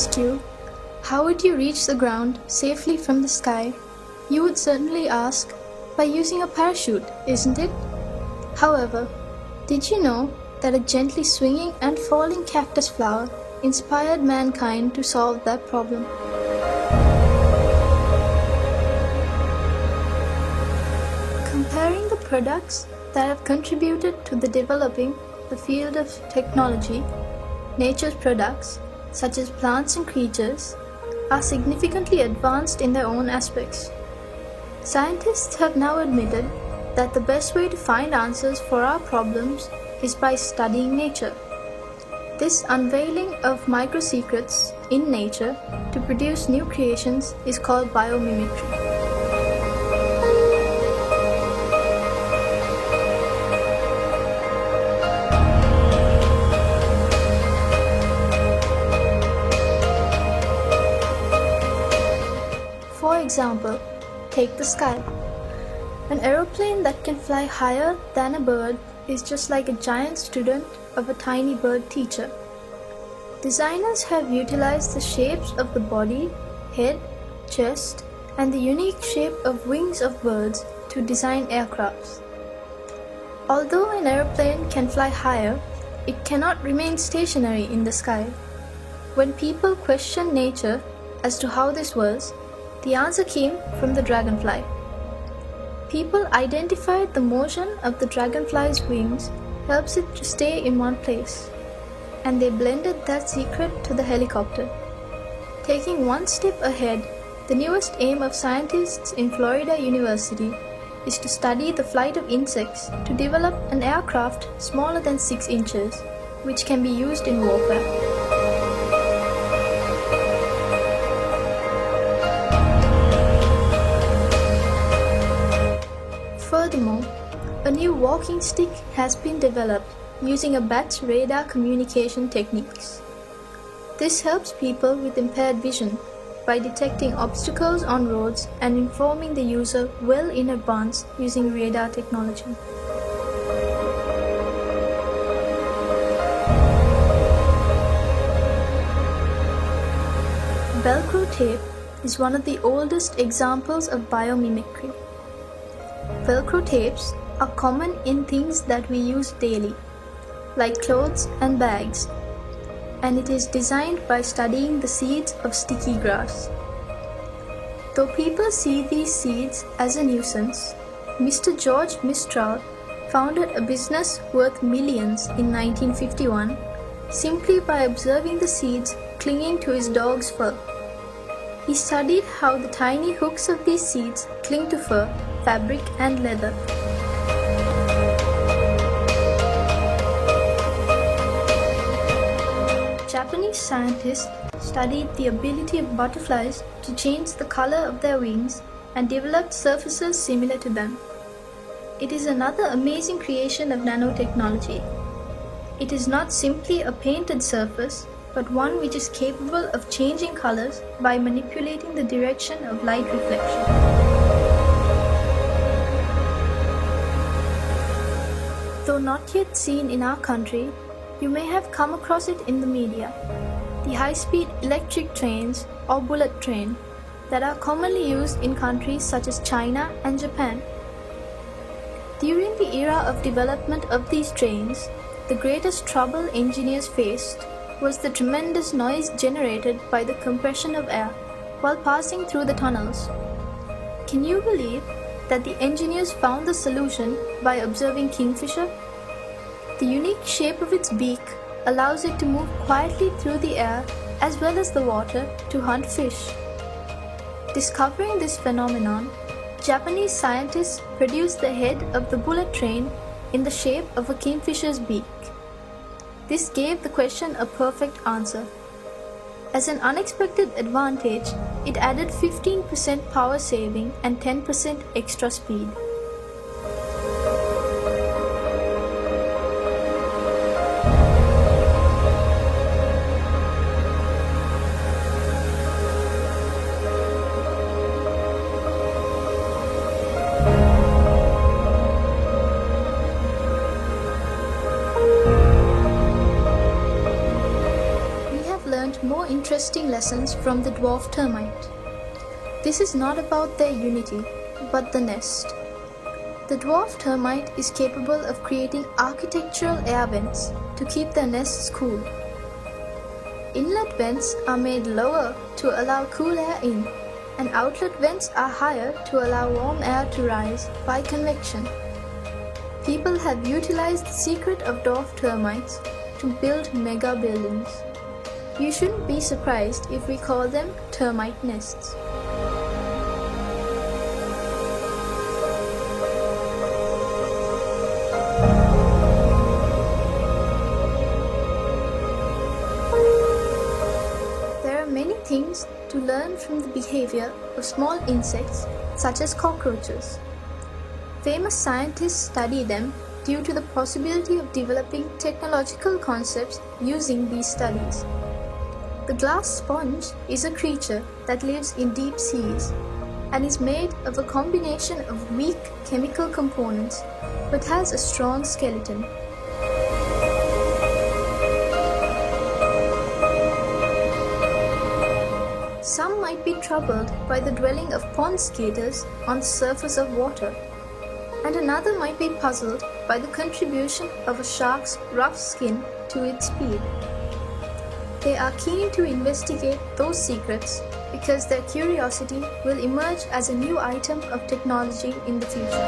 asked you, how would you reach the ground safely from the sky? You would certainly ask, by using a parachute, isn't it? However, did you know that a gently swinging and falling cactus flower inspired mankind to solve that problem? Comparing the products that have contributed to the developing the field of technology, nature's products, such as plants and creatures, are significantly advanced in their own aspects. Scientists have now admitted that the best way to find answers for our problems is by studying nature. This unveiling of micro-secrets in nature to produce new creations is called biomimicry. For example, take the sky. An aeroplane that can fly higher than a bird is just like a giant student of a tiny bird teacher. Designers have utilized the shapes of the body, head, chest, and the unique shape of wings of birds to design aircrafts. Although an aeroplane can fly higher, it cannot remain stationary in the sky. When people questioned nature as to how this was, the answer came from the dragonfly. People identified the motion of the dragonfly's wings helps it to stay in one place, and they blended that secret to the helicopter. Taking one step ahead, the newest aim of scientists in Florida University is to study the flight of insects to develop an aircraft smaller than 6 inches, which can be used in warfare. Furthermore, a new walking stick has been developed using a bat's radar communication techniques. This helps people with impaired vision by detecting obstacles on roads and informing the user well in advance using radar technology. Velcro tape is one of the oldest examples of biomimicry. Velcro tapes are common in things that we use daily, like clothes and bags, and it is designed by studying the seeds of sticky grass. Though people see these seeds as a nuisance, Mr. George Mistral founded a business worth millions in 1951 simply by observing the seeds clinging to his dog's fur. He studied how the tiny hooks of these seeds cling to fur, fabric, and leather. Japanese scientists studied the ability of butterflies to change the color of their wings and developed surfaces similar to them. It is another amazing creation of nanotechnology. It is not simply a painted surface, but one which is capable of changing colors by manipulating the direction of light reflection. Though not yet seen in our country, you may have come across it in the media. The high-speed electric trains or bullet train that are commonly used in countries such as China and Japan. During the era of development of these trains, the greatest trouble engineers faced was the tremendous noise generated by the compression of air while passing through the tunnels. Can you believe that the engineers found the solution by observing kingfisher? The unique shape of its beak allows it to move quietly through the air as well as the water to hunt fish. Discovering this phenomenon, Japanese scientists produced the head of the bullet train in the shape of a kingfisher's beak. This gave the question a perfect answer. As an unexpected advantage, it added 15% power saving and 10% extra speed. interesting lessons from the dwarf termite. This is not about their unity, but the nest. The dwarf termite is capable of creating architectural air vents to keep their nests cool. Inlet vents are made lower to allow cool air in, and outlet vents are higher to allow warm air to rise by convection. People have utilized the secret of dwarf termites to build mega buildings. You shouldn't be surprised if we call them termite nests. There are many things to learn from the behavior of small insects such as cockroaches. Famous scientists study them due to the possibility of developing technological concepts using these studies. The glass sponge is a creature that lives in deep seas and is made of a combination of weak chemical components but has a strong skeleton. Some might be troubled by the dwelling of pond skaters on the surface of water, and another might be puzzled by the contribution of a shark's rough skin to its speed. They are keen to investigate those secrets because their curiosity will emerge as a new item of technology in the future.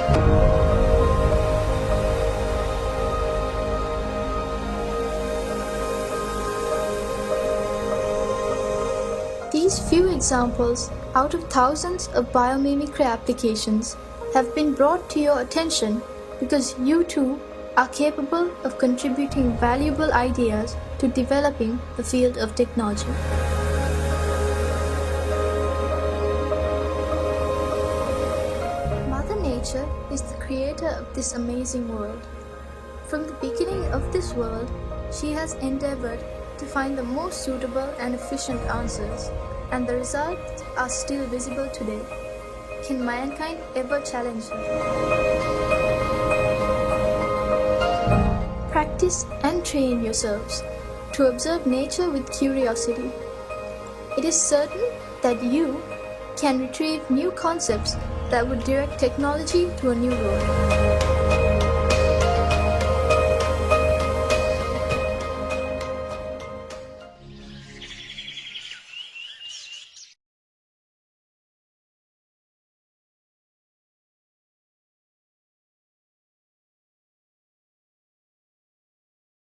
These few examples out of thousands of biomimicry applications have been brought to your attention because you too are capable of contributing valuable ideas to developing the field of technology. Mother Nature is the creator of this amazing world. From the beginning of this world, she has endeavored to find the most suitable and efficient answers, and the results are still visible today. Can mankind ever challenge her? Practice and train yourselves to observe nature with curiosity. It is certain that you can retrieve new concepts that would direct technology to a new road.